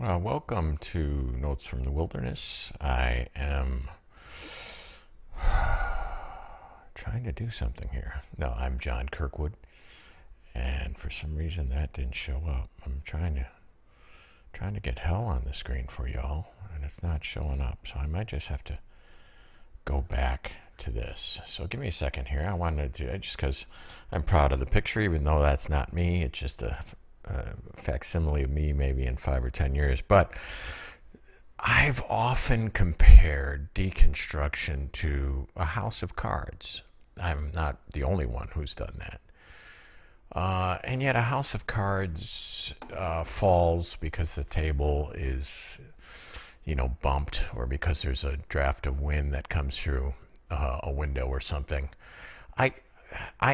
Welcome to Notes from the Wilderness. I am trying to do something here. No, I'm John Kirkwood, and for some reason that didn't show up. I'm trying to get hell on the screen for y'all, and it's not showing up. So I might just have to go back to this. So give me a second here. I wanted to do it just because I'm proud of the picture, even though that's not me. It's just a facsimile of me maybe in 5 or 10 years. But I've often compared deconstruction to a house of cards. I'm not the only one who's done that. And yet a house of cards falls because the table is, bumped, or because there's a draft of wind that comes through a window or something. I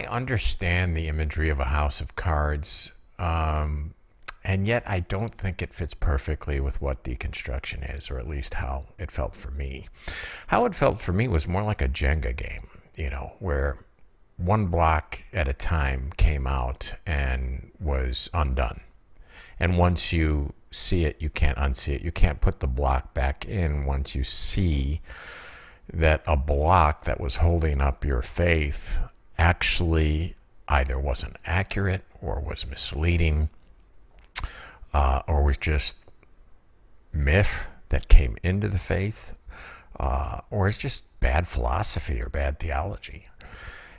understand the imagery of a house of cards, and yet I don't think it fits perfectly with what deconstruction is, or at least how it felt for me. How it felt for me was more like a Jenga game, where one block at a time came out and was undone. And once you see it, you can't unsee it. You can't put the block back in once you see that a block that was holding up your faith actually either wasn't accurate or was misleading, or was just myth that came into the faith, or it's just bad philosophy or bad theology.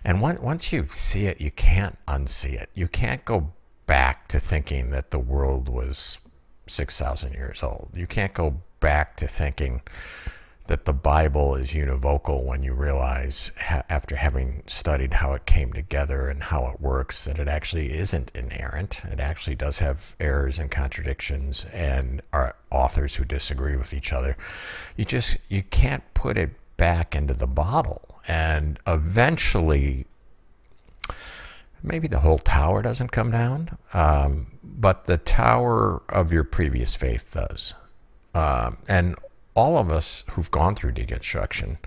And once you see it, you can't unsee it. You can't go back to thinking that the world was 6,000 years old. You can't go back to thinking that the Bible is univocal when you realize, after having studied how it came together and how it works, that it actually isn't inerrant. It actually does have errors and contradictions and are authors who disagree with each other. You can't put it back into the bottle. And eventually, maybe the whole tower doesn't come down, but the tower of your previous faith does. And all of us who've gone through deconstruction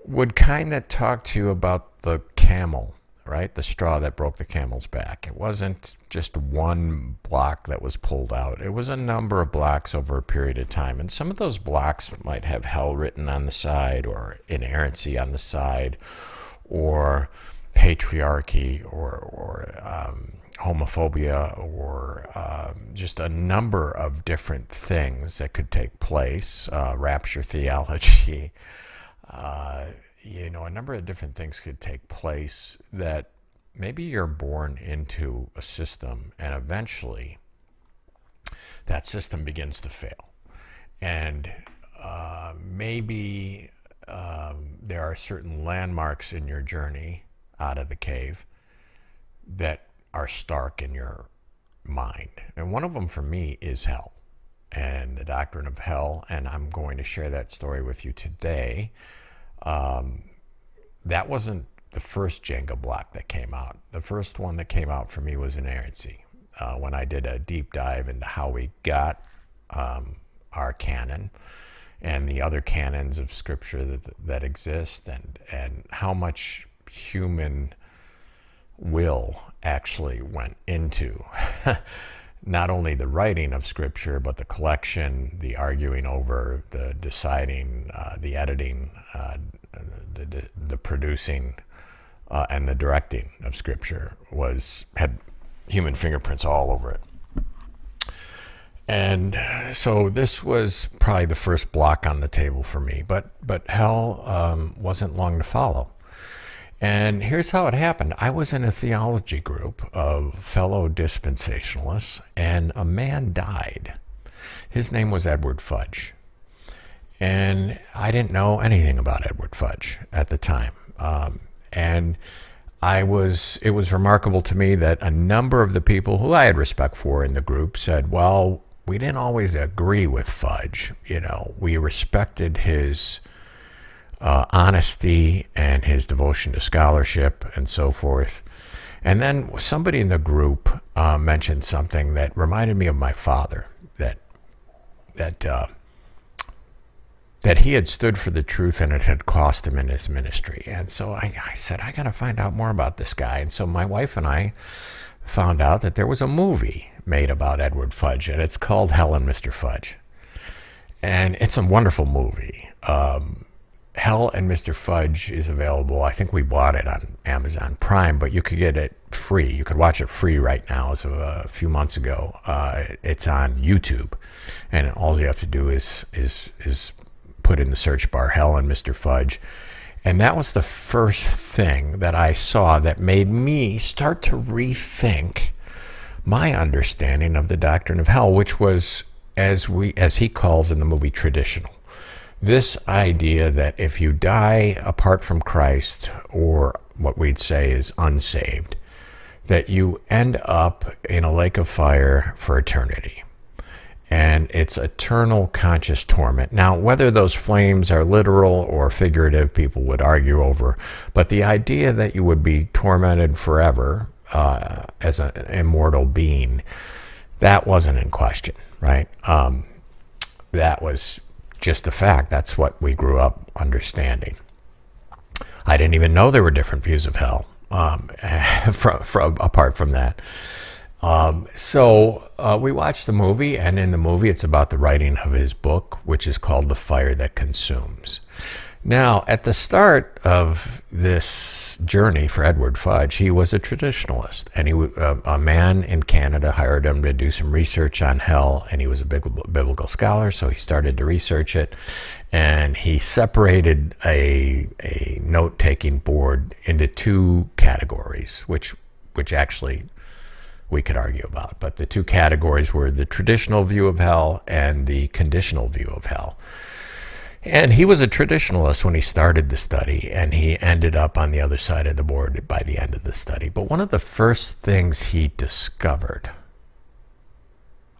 would kind of talk to you about the camel, right? The straw that broke the camel's back. It wasn't just one block that was pulled out. It was a number of blocks over a period of time. And some of those blocks might have hell written on the side, or inerrancy on the side, or patriarchy, or homophobia, or just a number of different things that could take place, rapture theology, a number of different things could take place that maybe you're born into a system, and eventually that system begins to fail. And maybe there are certain landmarks in your journey out of the cave that are stark in your mind. And one of them for me is hell and the doctrine of hell. And I'm going to share that story with you today. That wasn't the first Jenga block that came out. The first one that came out for me was inerrancy. When I did a deep dive into how we got our canon and the other canons of scripture that exist, and how much human will actually went into not only the writing of scripture, but the collection, the arguing over, the deciding, the editing, the producing, and the directing of scripture had human fingerprints all over it. And so this was probably the first block on the table for me, but hell wasn't long to follow. And here's how it happened. I was in a theology group of fellow dispensationalists, and a man died. His name was Edward Fudge. And I didn't know anything about Edward Fudge at the time. And it was remarkable to me that a number of the people who I had respect for in the group said, well, we didn't always agree with Fudge. We respected his honesty and his devotion to scholarship and so forth. And then somebody in the group mentioned something that reminded me of my father, that he had stood for the truth and it had cost him in his ministry. And so I said, I got to find out more about this guy. And so my wife and I found out that there was a movie made about Edward Fudge, and it's called Hell and Mr. Fudge. And it's a wonderful movie. Hell and Mr. Fudge is available. I think we bought it on Amazon Prime, but you could get it free. You could watch it free right now. As of a few months ago, it's on YouTube, and all you have to do is put in the search bar Hell and Mr. Fudge. And that was the first thing that I saw that made me start to rethink my understanding of the doctrine of hell, which was, as he calls in the movie, traditional. This idea that if you die apart from Christ, or what we'd say is unsaved, that you end up in a lake of fire for eternity. And it's eternal conscious torment. Now, whether those flames are literal or figurative, people would argue over. But the idea that you would be tormented forever as an immortal being, that wasn't in question, right? That was just a fact. That's what we grew up understanding. I didn't even know there were different views of hell apart from that. So we watched the movie, and in the movie it's about the writing of his book, which is called The Fire That Consumes. Now, at the start of this journey for Edward Fudge, he was a traditionalist, and a man in Canada hired him to do some research on hell, and he was a biblical scholar, so he started to research it, and he separated a note-taking board into two categories, which actually we could argue about. But the two categories were the traditional view of hell and the conditional view of hell. And he was a traditionalist when he started the study, and he ended up on the other side of the board by the end of the study. But one of the first things he discovered...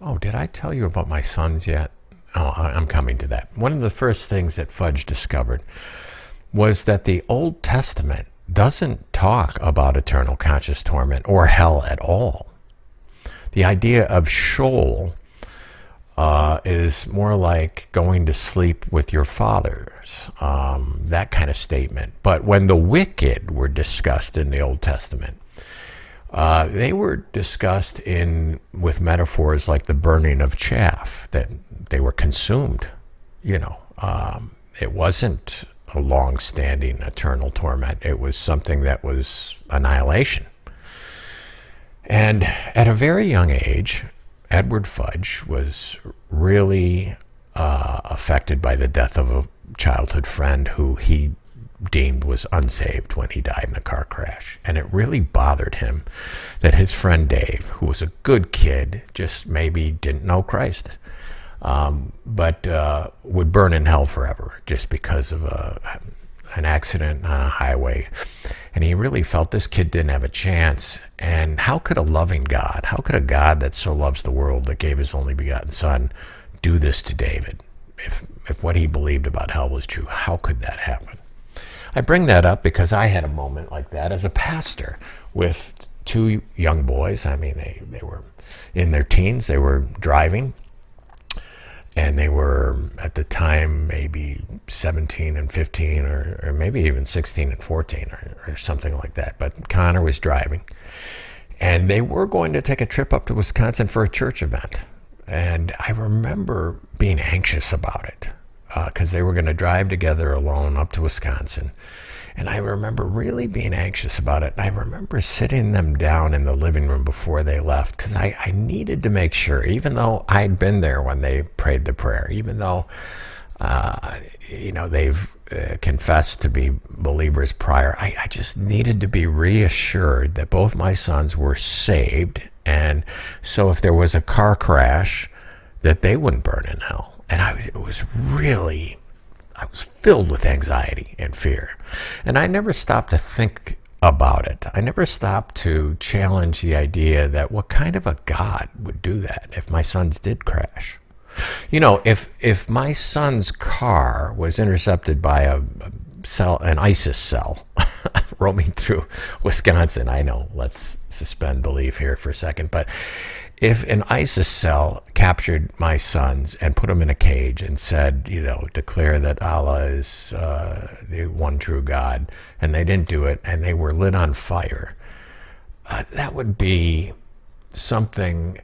Oh, did I tell you about my sons yet? Oh, I'm coming to that. One of the first things that Fudge discovered was that the Old Testament doesn't talk about eternal conscious torment or hell at all. The idea of Sheol is more like going to sleep with your fathers, that kind of statement. But when the wicked were discussed in the Old Testament, they were discussed with metaphors like the burning of chaff, that they were consumed. It wasn't a long-standing eternal torment. It was something that was annihilation. And at a very young age, Edward Fudge was really affected by the death of a childhood friend who he deemed was unsaved when he died in a car crash. And it really bothered him that his friend Dave, who was a good kid, just maybe didn't know Christ, but would burn in hell forever just because of an accident on a highway. And he really felt this kid didn't have a chance. And how could a loving God, how could a God that so loves the world, that gave his only begotten son, do this to David? If what he believed about hell was true, how could that happen? I bring that up because I had a moment like that as a pastor with two young boys. I mean, they were in their teens. They were driving. And they were, at the time, maybe 17 and 15, or maybe even 16 and 14, or something like that. But Connor was driving. And they were going to take a trip up to Wisconsin for a church event. And I remember being anxious about it, because they were going to drive together alone up to Wisconsin. And I remember really being anxious about it. And I remember sitting them down in the living room before they left, because I needed to make sure, even though I'd been there when they prayed the prayer, even though they've confessed to be believers prior, I just needed to be reassured that both my sons were saved. And so if there was a car crash, that they wouldn't burn in hell. And I was filled with anxiety and fear. And I never stopped to think about it. I never stopped to challenge the idea that what kind of a God would do that if my sons did crash? If my son's car was intercepted by an ISIS cell roaming through Wisconsin, I know, let's suspend belief here for a second, but if an ISIS cell captured my sons and put them in a cage and said, declare that Allah is the one true God, and they didn't do it, and they were lit on fire, that would be something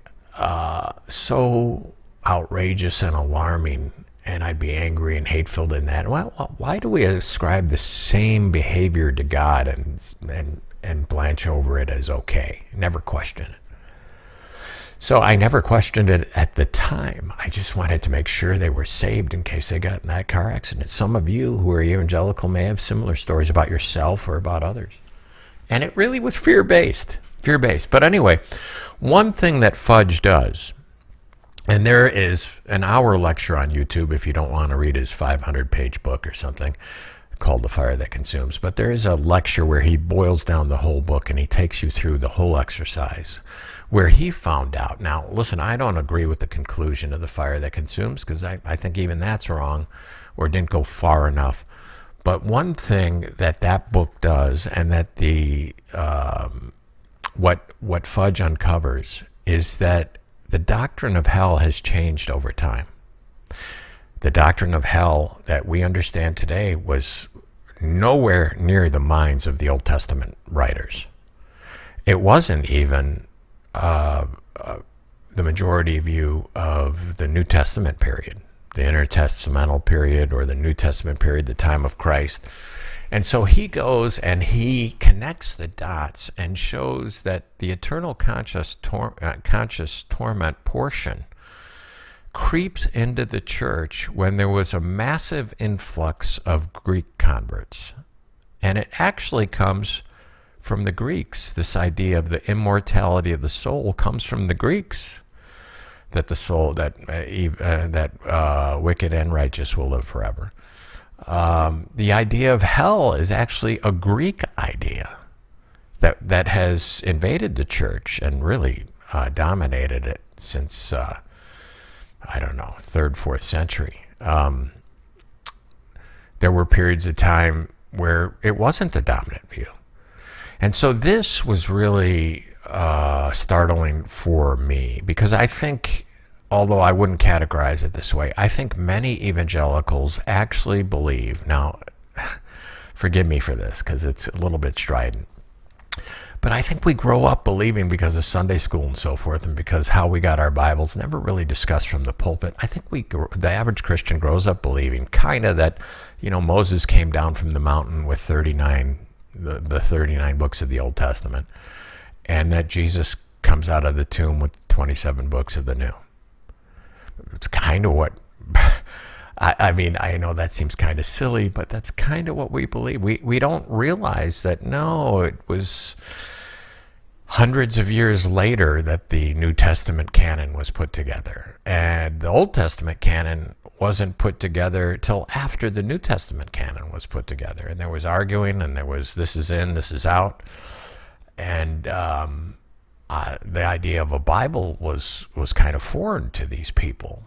so outrageous and alarming, and I'd be angry and hate-filled in that. Well, why do we ascribe the same behavior to God and blanch over it as okay? Never question it. So I never questioned it at the time. I just wanted to make sure they were saved in case they got in that car accident. Some of you who are evangelical may have similar stories about yourself or about others. And it really was fear-based. Fear-based. But anyway, one thing that Fudge does, and there is an hour lecture on YouTube if you don't want to read his 500-page book or something called The Fire That Consumes, but there is a lecture where he boils down the whole book and he takes you through the whole exercise where he found out. Now, listen, I don't agree with the conclusion of The Fire That Consumes because I think even that's wrong or didn't go far enough. But one thing that book does, and that the what Fudge uncovers, is that the doctrine of hell has changed over time. The doctrine of hell that we understand today was nowhere near the minds of the Old Testament writers. It wasn't even the majority view of the New Testament period, the intertestamental period or the New Testament period, the time of Christ. And so he goes and he connects the dots and shows that the eternal conscious torment portion creeps into the church when there was a massive influx of Greek converts. And it actually comes from the Greeks. This idea of the immortality of the soul comes from the Greeks, that the soul, that wicked and righteous will live forever. The idea of hell is actually a Greek idea that has invaded the church and really dominated it since, I don't know, 3rd, 4th century. There were periods of time where it wasn't the dominant view. And so this was really startling for me because I think, although I wouldn't categorize it this way, I think many evangelicals actually believe, now forgive me for this because it's a little bit strident, but I think we grow up believing because of Sunday school and so forth, and because how we got our Bibles never really discussed from the pulpit. I think the average Christian grows up believing kind of that, Moses came down from the mountain with 39 books of the Old Testament, and that Jesus comes out of the tomb with 27 books of the New. It's kind of what, I mean, I know that seems kind of silly, but that's kind of what we believe. We don't realize that, no, it was hundreds of years later that the New Testament canon was put together. And the Old Testament canon wasn't put together till after the New Testament canon was put together. And there was arguing, and there was this is in, this is out. And the idea of a Bible was kind of foreign to these people.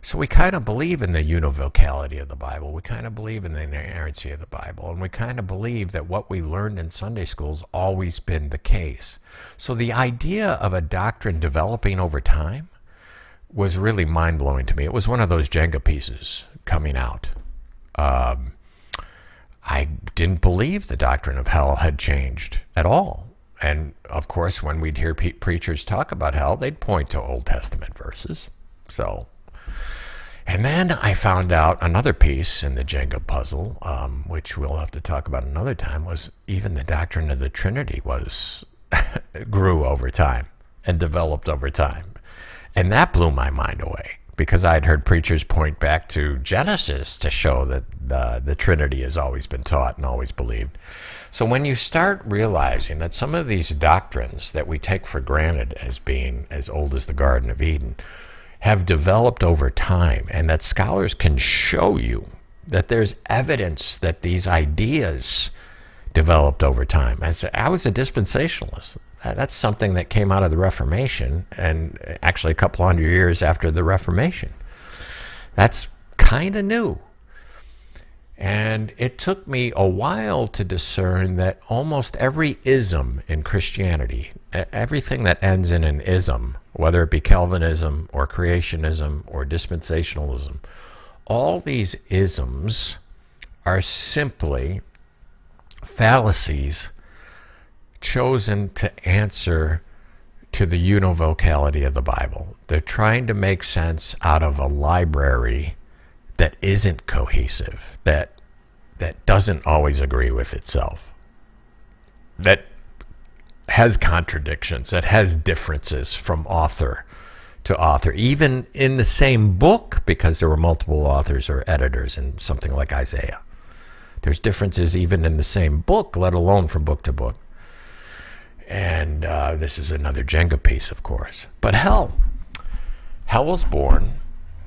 So we kind of believe in the univocality of the Bible. We kind of believe in the inerrancy of the Bible. And we kind of believe that what we learned in Sunday school's always been the case. So the idea of a doctrine developing over time was really mind-blowing to me. It was one of those Jenga pieces coming out. I didn't believe the doctrine of hell had changed at all. And, of course, when we'd hear preachers talk about hell, they'd point to Old Testament verses. And then I found out another piece in the Jenga puzzle, which we'll have to talk about another time, was even the doctrine of the Trinity grew over time and developed over time. And that blew my mind away, because I'd heard preachers point back to Genesis to show that the Trinity has always been taught and always believed. So when you start realizing that some of these doctrines that we take for granted as being as old as the Garden of Eden have developed over time, and that scholars can show you that there's evidence that these ideas developed over time. I was a dispensationalist. That's something that came out of the Reformation, and actually a couple hundred years after the Reformation. That's kind of new. And it took me a while to discern that almost every ism in Christianity, everything that ends in an ism, whether it be Calvinism or creationism or dispensationalism, all these isms are simply fallacies chosen to answer to the univocality of the Bible. They're trying to make sense out of a library that isn't cohesive, that doesn't always agree with itself, that has contradictions, that has differences from author to author, even in the same book, because there were multiple authors or editors in something like Isaiah. There's differences even in the same book, let alone from book to book. And this is another Jenga piece, of course. But hell was born,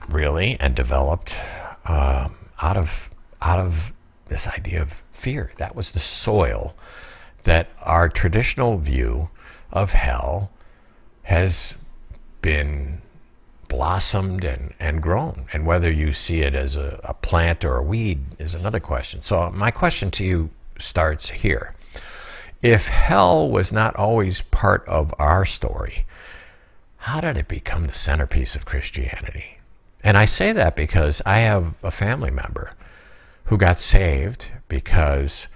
really, and developed out of this idea of fear. That was the soil that our traditional view of hell has been blossomed and grown. And whether you see it as a plant or a weed is another question. So my question to you starts here. If hell was not always part of our story, how did it become the centerpiece of Christianity? And I say that because I have a family member who got saved because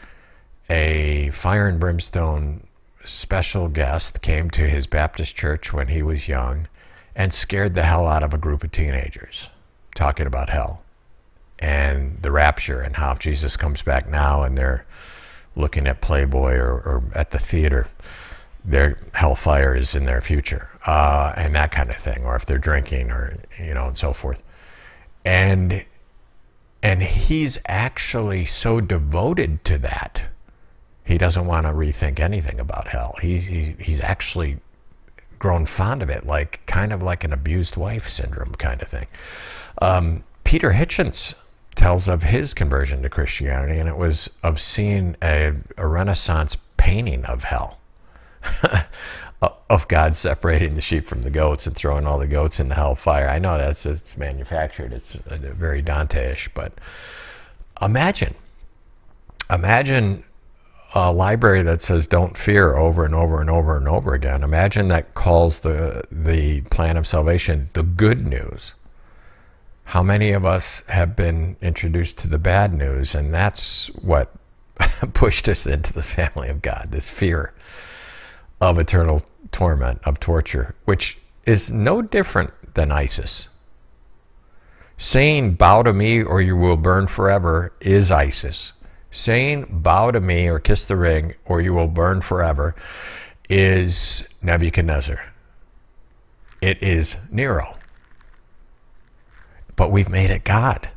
a fire and brimstone special guest came to his Baptist church when he was young and scared the hell out of a group of teenagers talking about hell and the rapture and how if Jesus comes back now and they're looking at Playboy or at the theater, their hellfire is in their future, and that kind of thing, or if they're drinking or, and so forth. And he's actually so devoted to that, he doesn't want to rethink anything about hell. He's actually grown fond of it, kind of like an abused wife syndrome kind of thing. Peter Hitchens tells of his conversion to Christianity, and it was of seeing a Renaissance painting of hell, of God separating the sheep from the goats and throwing all the goats in the hellfire. I know it's manufactured, it's very Dante-ish, but imagine a library that says don't fear over and over and over and over again. Imagine that calls the plan of salvation the good news. How many of us have been introduced to the bad news, and that's what pushed us into the family of God, this fear of eternal torment, of torture, which is no different than ISIS. Saying bow to me or you will burn forever is ISIS. Saying bow to me or kiss the ring or you will burn forever is Nebuchadnezzar. It is Nero. But we've made it God.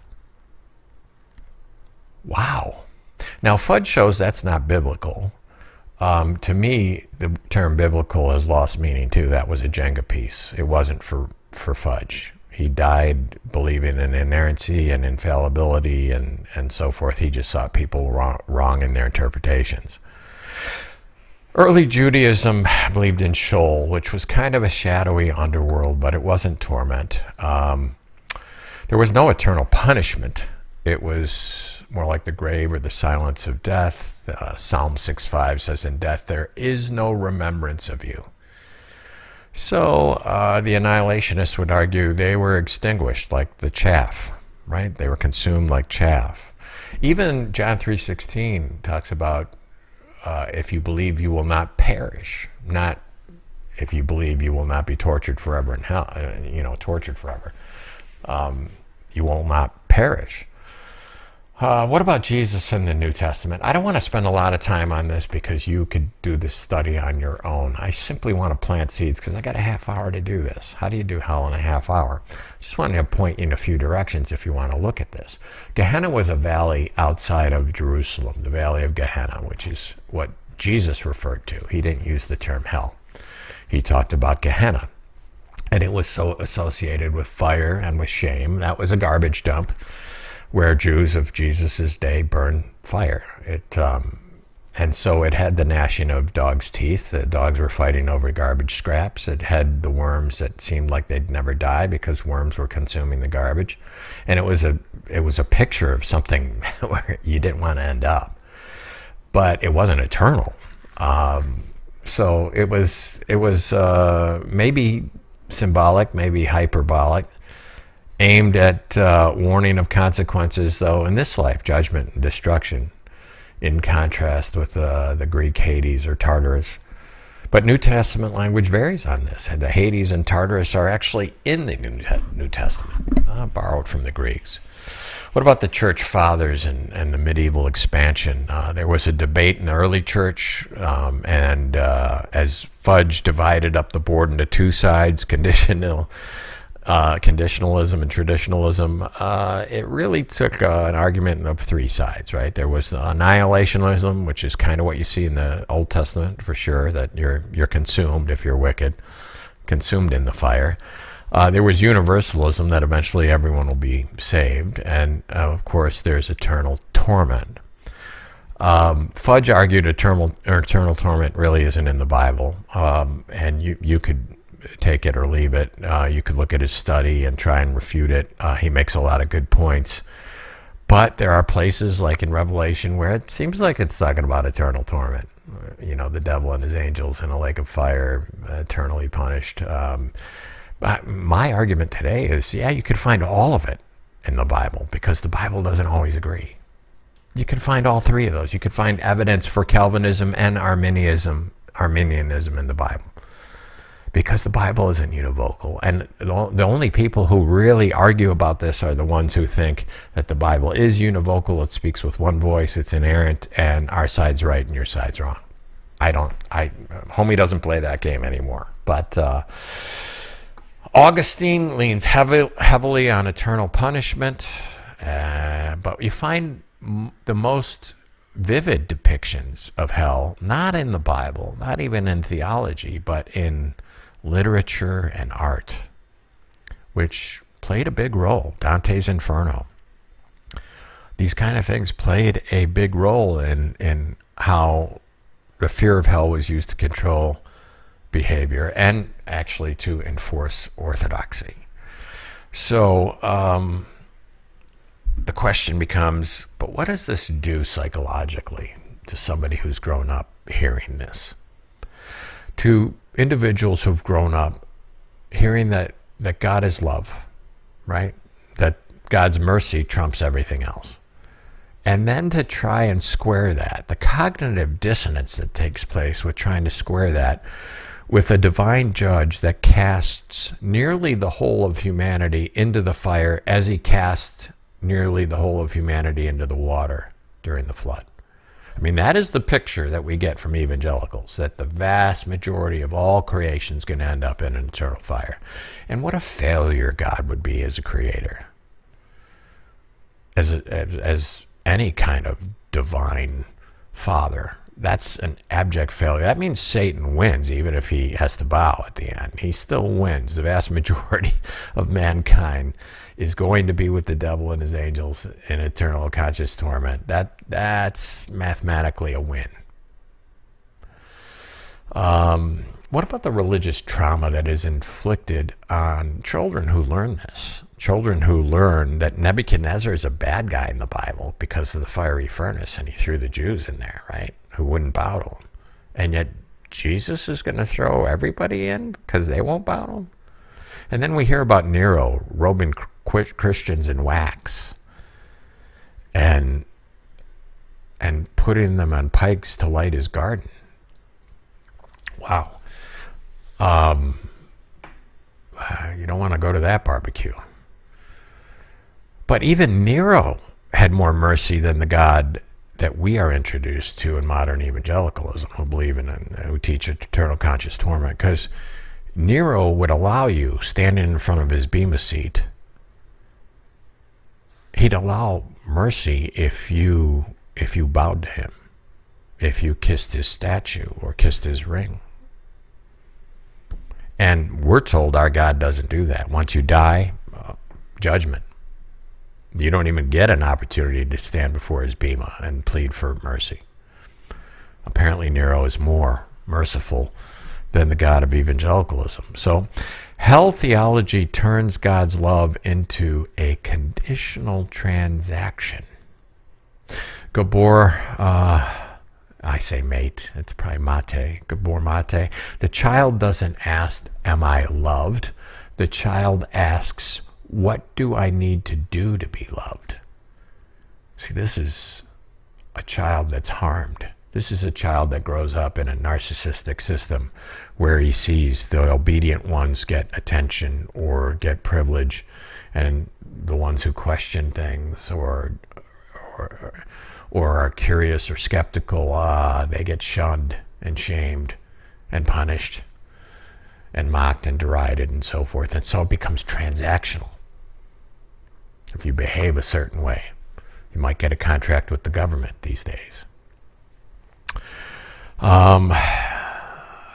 Wow. Now, Fudge shows that's not biblical. To me, the term biblical has lost meaning too. That was a Jenga piece. It wasn't for Fudge. He died believing in inerrancy and infallibility and so forth. He just saw people wrong in their interpretations. Early Judaism believed in Sheol, which was kind of a shadowy underworld, but it wasn't torment. There was no eternal punishment. It was more like the grave or the silence of death. Psalm 6:5 says, in death there is no remembrance of you. So the annihilationists would argue they were extinguished like the chaff, right? They were consumed like chaff. Even John 3:16 talks about if you believe you will not perish, not if you believe you will not be tortured forever in hell, tortured forever. You will not perish. What about Jesus in the New Testament? I don't want to spend a lot of time on this because you could do this study on your own. I simply want to plant seeds because I got a half hour to do this. How do you do hell in a half hour? Just wanted to point you in a few directions if you want to look at this. Gehenna was a valley outside of Jerusalem, the valley of Gehenna, which is what Jesus referred to. He didn't use the term hell. He talked about Gehenna. And it was so associated with fire and with shame. That was a garbage dump where Jews of Jesus's day burned fire. And so it had the gnashing of dogs' teeth. The dogs were fighting over garbage scraps. It had the worms that seemed like they'd never die because worms were consuming the garbage. And it was a picture of something where you didn't want to end up. But it wasn't eternal. So it was maybe symbolic, maybe hyperbolic, aimed at warning of consequences, though, in this life, judgment and destruction, in contrast with the Greek Hades or Tartarus. But New Testament language varies on this. The Hades and Tartarus are actually in the New Testament, borrowed from the Greeks. What about the church fathers and the medieval expansion? There was a debate in the early church, and as Fudge divided up the board into two sides, conditionalism and traditionalism, it really took an argument of three sides, right? There was annihilationism, which is kind of what you see in the Old Testament for sure, that you're consumed if you're wicked, consumed in the fire. There was universalism, that eventually everyone will be saved, and of course there's eternal torment. Fudge argued eternal torment really isn't in the Bible, and you could take it or leave it. You could look at his study and try and refute it. He makes a lot of good points. But there are places like in Revelation where it seems like it's talking about eternal torment. You know, the devil and his angels in a lake of fire, eternally punished. My argument today is, yeah, you could find all of it in the Bible because the Bible doesn't always agree. You can find all three of those. You could find evidence for Calvinism and Arminianism in the Bible, because the Bible isn't univocal. And the only people who really argue about this are the ones who think that the Bible is univocal, it speaks with one voice, it's inerrant, and our side's right and your side's wrong. Homie doesn't play that game anymore. But Augustine leans heavily on eternal punishment, but you find the most vivid depictions of hell not in the Bible, not even in theology, but in literature and art, which played a big role. Dante's Inferno. These kind of things played a big role in how the fear of hell was used to control behavior and actually to enforce orthodoxy. So the question becomes, but what does this do psychologically to somebody who's grown up hearing this? To individuals who've grown up hearing that God is love, right? That God's mercy trumps everything else. And then to try and square that, the cognitive dissonance that takes place with trying to square that with a divine judge that casts nearly the whole of humanity into the fire as he cast nearly the whole of humanity into the water during the flood. I mean, that is the picture that we get from evangelicals, that the vast majority of all creation is going to end up in an eternal fire. And what a failure God would be as a creator, as any kind of divine father. That's an abject failure. That means Satan wins, even if he has to bow at the end. He still wins. The vast majority of mankind is going to be with the devil and his angels in eternal conscious torment. That's mathematically a win. What about the religious trauma that is inflicted on children who learn this? Children who learn that Nebuchadnezzar is a bad guy in the Bible because of the fiery furnace, and he threw the Jews in there, right? Who wouldn't bow to him. And yet Jesus is going to throw everybody in because they won't bow to him. And then we hear about Nero robing Christians in wax and putting them on pikes to light his garden. Wow. You don't want to go to that barbecue. But even Nero had more mercy than the God that we are introduced to in modern evangelicalism, who believe in and who teach eternal conscious torment, because Nero would allow you, standing in front of his bema seat, he'd allow mercy if you bowed to him, if you kissed his statue or kissed his ring. And we're told our God doesn't do that. Once you die, judgment. You don't even get an opportunity to stand before his bema and plead for mercy. Apparently Nero is more merciful than the God of evangelicalism. So hell theology turns God's love into a conditional transaction. Gabor, I say mate, it's probably mate, Gabor mate. The child doesn't ask, am I loved? The child asks, what do I need to do to be loved? See, this is a child that's harmed This is a child that grows up in a narcissistic system where he sees the obedient ones get attention or get privilege, and the ones who question things or are curious or skeptical, they get shunned and shamed and punished and mocked and derided and so forth. And so it becomes transactional. If you behave a certain way, you might get a contract with the government these days.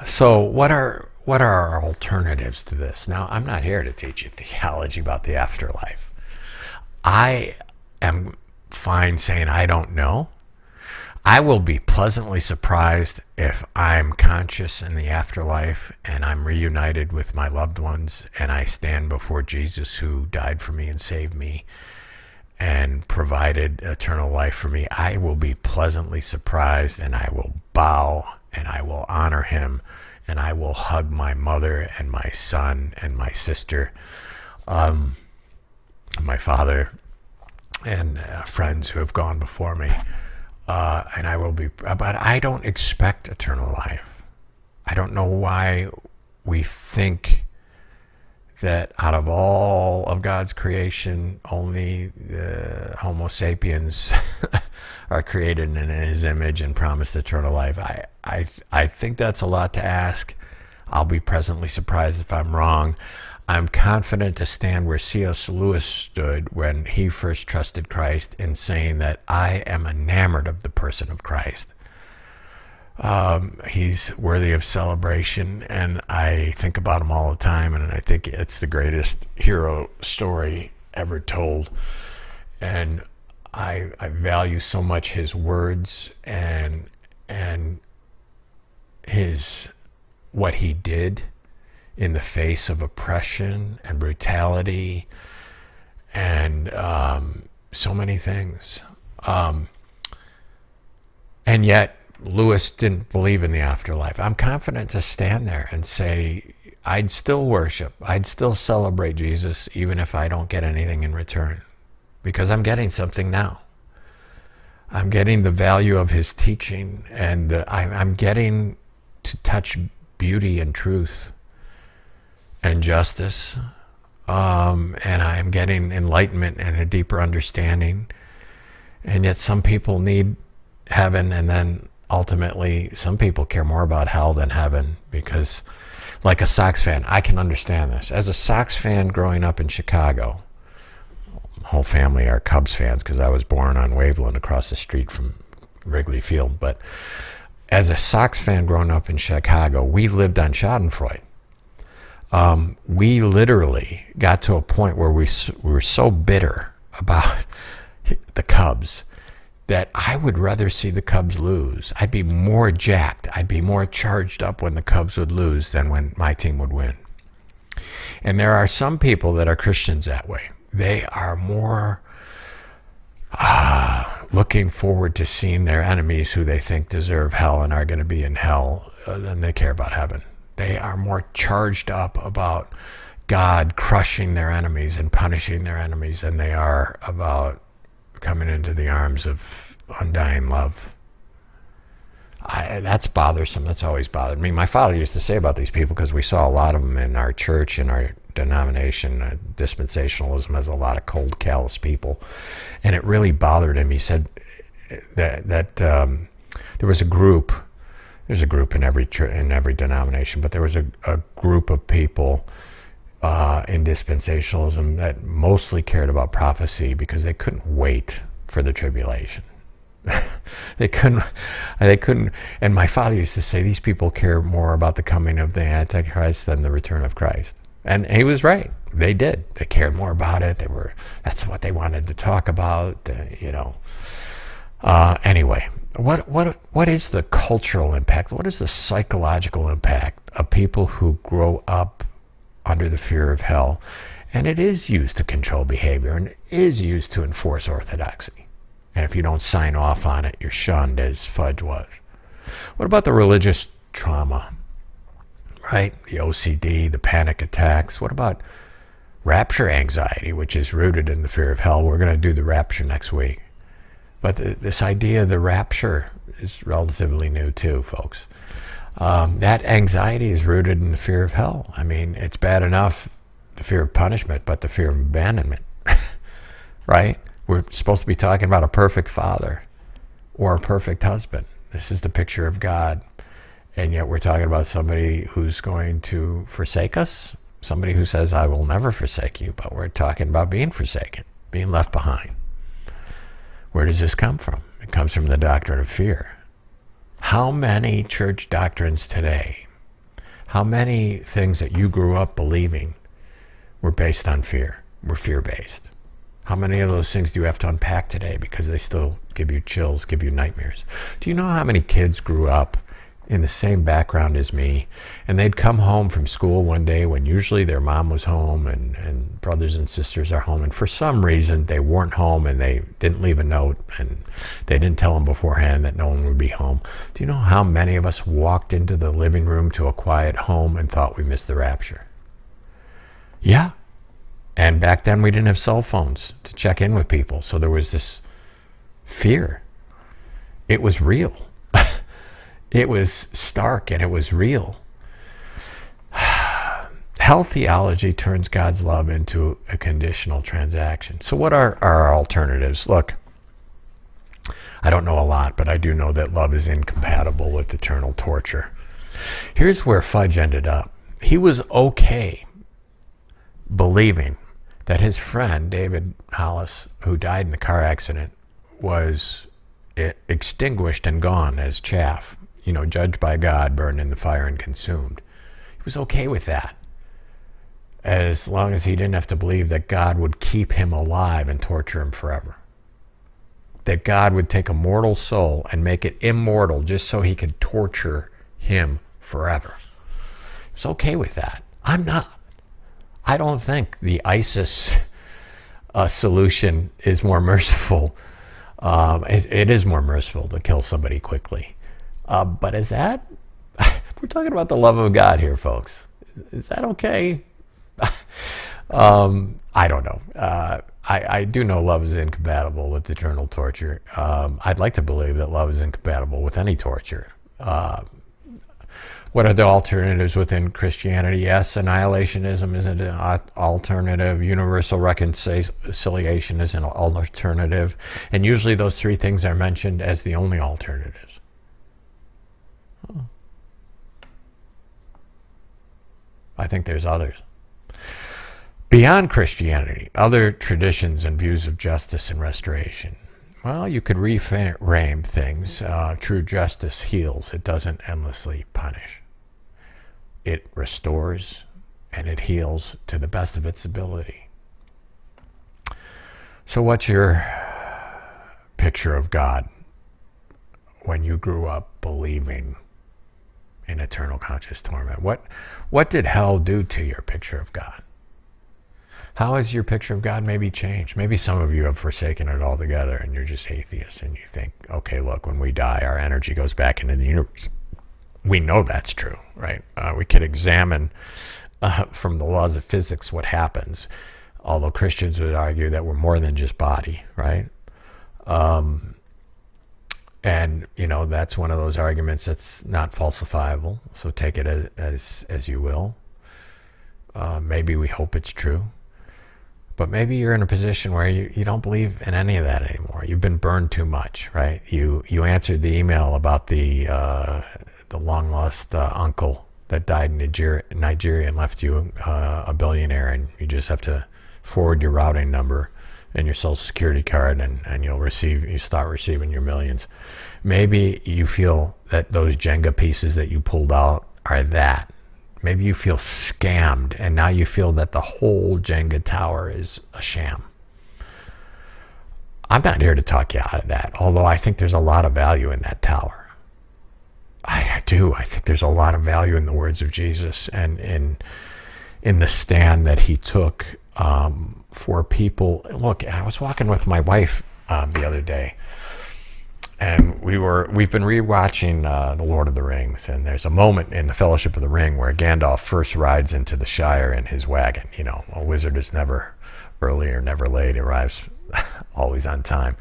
So what are our alternatives to this? Now, I'm not here to teach you theology about the afterlife. I am fine saying I don't know. I will be pleasantly surprised if I'm conscious in the afterlife and I'm reunited with my loved ones and I stand before Jesus, who died for me and saved me and provided eternal life for me. I will be pleasantly surprised, and I will bow and I will honor him, and I will hug my mother and my son and my sister, my father, and friends who have gone before me. And I will be, but I don't expect eternal life. I don't know why we think that out of all of God's creation, only Homo sapiens are created in his image and promised eternal life. I think that's a lot to ask. I'll be pleasantly surprised if I'm wrong. I'm confident to stand where C.S. Lewis stood when he first trusted Christ in saying that I am enamored of the person of Christ. He's worthy of celebration, and I think about him all the time, and I think it's the greatest hero story ever told. And I value so much his words and his what he did in the face of oppression and brutality and so many things. And yet Lewis didn't believe in the afterlife. I'm confident to stand there and say, I'd still worship, I'd still celebrate Jesus, even if I don't get anything in return, because I'm getting something now. I'm getting the value of his teaching, and I'm getting to touch beauty and truth and justice, and I'm getting enlightenment and a deeper understanding. And yet some people need heaven, and then ultimately some people care more about hell than heaven, because like a Sox fan, I can understand this. As a Sox fan growing up in Chicago, whole family are Cubs fans because I was born on Waveland across the street from Wrigley Field. But as a Sox fan growing up in Chicago, we lived on Schadenfreude. We literally got to a point where we were so bitter about the Cubs that I would rather see the Cubs lose. I'd be more jacked. I'd be more charged up when the Cubs would lose than when my team would win. And there are some people that are Christians that way. They are more looking forward to seeing their enemies who they think deserve hell and are going to be in hell than they care about heaven. They are more charged up about God crushing their enemies and punishing their enemies than they are about coming into the arms of undying love. That's bothersome. That's always bothered me. My father used to say about these people, because we saw a lot of them in our church, in our denomination, dispensationalism has a lot of cold, callous people, and it really bothered him. He said that there was a group. There's a group in every denomination, but there was a group of people in dispensationalism that mostly cared about prophecy because they couldn't wait for the tribulation. They couldn't, and my father used to say, these people care more about the coming of the Antichrist than the return of Christ. And he was right. They did. They cared more about it. That's what they wanted to talk about, Anyway, what is the cultural impact? What is the psychological impact of people who grow up under the fear of hell? And it is used to control behavior, and it is used to enforce orthodoxy. And if you don't sign off on it, you're shunned, as Fudge was. What about the religious trauma, right? The OCD, the panic attacks. What about rapture anxiety, which is rooted in the fear of hell? We're going to do the rapture next week. But this idea of the rapture is relatively new too, folks. That anxiety is rooted in the fear of hell. I mean, it's bad enough, the fear of punishment, but the fear of abandonment, right? We're supposed to be talking about a perfect father or a perfect husband. This is the picture of God. And yet we're talking about somebody who's going to forsake us, somebody who says, I will never forsake you, but we're talking about being forsaken, being left behind. Where does this come from? It comes from the doctrine of fear. How many church doctrines today, how many things that you grew up believing were based on fear, were fear-based? How many of those things do you have to unpack today because they still give you chills, give you nightmares? Do you know how many kids grew up in the same background as me, and they'd come home from school one day when usually their mom was home and brothers and sisters are home, and for some reason they weren't home and they didn't leave a note and they didn't tell them beforehand that no one would be home? Do you know how many of us walked into the living room to a quiet home and thought we missed the rapture? Yeah. And back then we didn't have cell phones to check in with people, so there was this fear. It was real. It was stark and it was real. Hell theology turns God's love into a conditional transaction. So what are our alternatives? Look, I don't know a lot, but I do know that love is incompatible with eternal torture. Here's where Fudge ended up. He was okay believing that his friend, David Hollis, who died in a car accident, was extinguished and gone as chaff, judged by God, burned in the fire and consumed. He was okay with that, as long as he didn't have to believe that God would keep him alive and torture him forever. That God would take a mortal soul and make it immortal just so he could torture him forever. He was okay with that. I'm not. I don't think the ISIS solution is more merciful. It is more merciful to kill somebody quickly. But is that, we're talking about the love of God here, folks. Is that okay? I don't know. I do know love is incompatible with eternal torture. I'd like to believe that love is incompatible with any torture. What are the alternatives within Christianity? Yes, annihilationism is an alternative. Universal reconciliation is an alternative. And usually those three things are mentioned as the only alternatives. I think there's others. Beyond Christianity, other traditions and views of justice and restoration. Well, you could reframe things. True justice heals. It doesn't endlessly punish. It restores and it heals to the best of its ability. So what's your picture of God when you grew up believing in eternal conscious torment? What did hell do to your picture of God? How has your picture of God maybe changed? Maybe some of you have forsaken it altogether and you're just atheists and you think, okay, look, when we die, our energy goes back into the universe. We know that's true, right? We could examine from the laws of physics what happens, although Christians would argue that we're more than just body, right? And, that's one of those arguments that's not falsifiable, so take it as you will. Maybe we hope it's true. But maybe you're in a position where you don't believe in any of that anymore. You've been burned too much, right? You answered the email about the long-lost uncle that died in Nigeria and left you a billionaire, and you just have to forward your routing number and your social security card, and you start receiving your millions. Maybe you feel that those Jenga pieces that you pulled out are that. Maybe you feel scammed, and now you feel that the whole Jenga tower is a sham. I'm not here to talk you out of that, although I think there's a lot of value in that tower. I do. I think there's a lot of value in the words of Jesus and in the stand that he took for people. Look, I was walking with my wife the other day, and we've been rewatching The Lord of the Rings, and there's a moment in the Fellowship of the Ring where Gandalf first rides into the Shire in his wagon. A wizard is never early or never late, arrives always on time.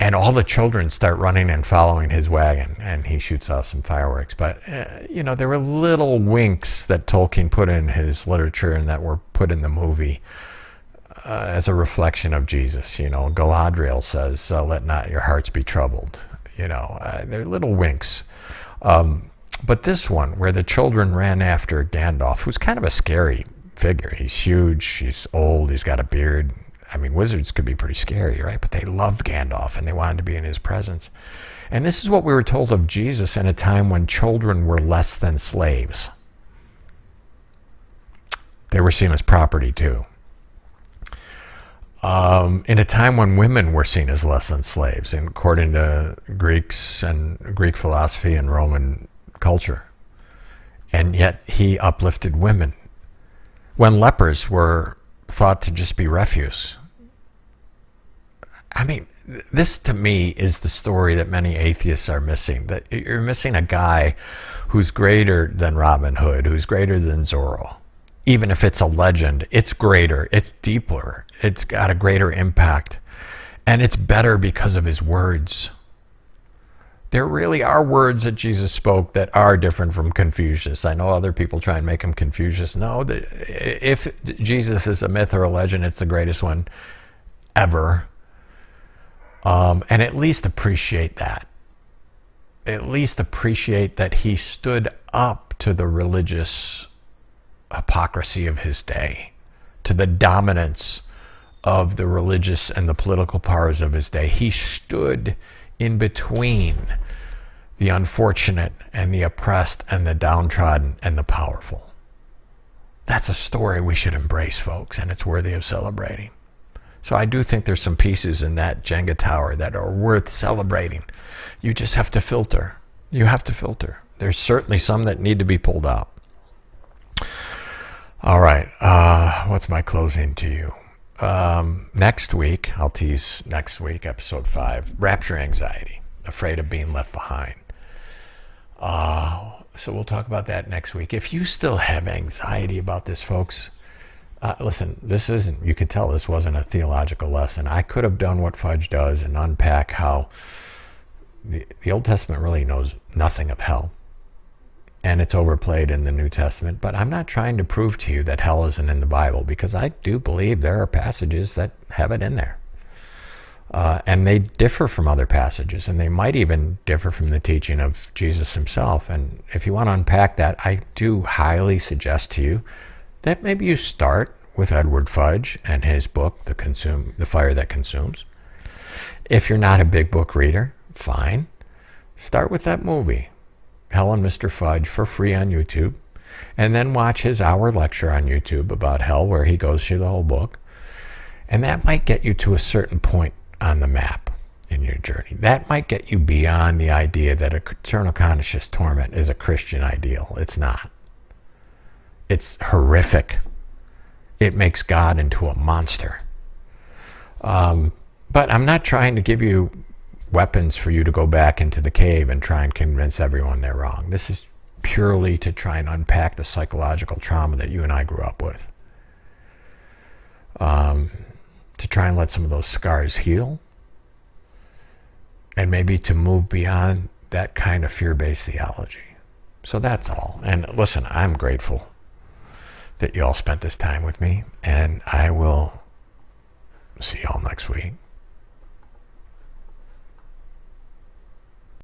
And all the children start running and following his wagon, and he shoots off some fireworks. But, there were little winks that Tolkien put in his literature and that were put in the movie as a reflection of Jesus. Galadriel says, let not your hearts be troubled. They're little winks. But this one, where the children ran after Gandalf, who's kind of a scary figure. He's huge, he's old, he's got a beard. I mean, wizards could be pretty scary, right? But they loved Gandalf and they wanted to be in his presence. And this is what we were told of Jesus in a time when children were less than slaves. They were seen as property too. In a time when women were seen as less than slaves, and according to Greeks and Greek philosophy and Roman culture. And yet he uplifted women. When lepers were thought to just be refuse. I mean, this to me is the story that many atheists are missing. That you're missing a guy who's greater than Robin Hood, who's greater than Zorro. Even if it's a legend, it's greater, it's deeper, it's got a greater impact. And it's better because of his words. There really are words that Jesus spoke that are different from Confucius. I know other people try and make him Confucius. No, if Jesus is a myth or a legend, it's the greatest one ever. And at least appreciate that. At least appreciate that he stood up to the religious hypocrisy of his day, to the dominance of the religious and the political powers of his day. He stood in between the unfortunate and the oppressed and the downtrodden and the powerful. That's a story we should embrace, folks, and it's worthy of celebrating. So I do think there's some pieces in that Jenga tower that are worth celebrating. You just have to filter. You have to filter. There's certainly some that need to be pulled out. All right. What's my closing to you? Next week, I'll tease next week, episode 5, rapture anxiety, afraid of being left behind. So we'll talk about that next week. If you still have anxiety about this, folks, listen, you could tell this wasn't a theological lesson. I could have done what Fudge does and unpack how the Old Testament really knows nothing of hell. And it's overplayed in the New Testament. But I'm not trying to prove to you that hell isn't in the Bible, because I do believe there are passages that have it in there. And they differ from other passages, and they might even differ from the teaching of Jesus himself. And if you want to unpack that, I do highly suggest to you that maybe you start with Edward Fudge and his book, The Fire That Consumes. If you're not a big book reader, fine. Start with that movie, Hell and Mr. Fudge, for free on YouTube, and then watch his hour lecture on YouTube about hell, where he goes through the whole book. And that might get you to a certain point on the map in your journey. That might get you beyond the idea that eternal conscious torment is a Christian ideal. It's not. It's horrific. It makes God into a monster. But I'm not trying to give you weapons for you to go back into the cave and try and convince everyone they're wrong. This is purely to try and unpack the psychological trauma that you and I grew up with. To try and let some of those scars heal. And maybe to move beyond that kind of fear-based theology. So that's all. And listen, I'm grateful that you all spent this time with me. And I will see y'all next week.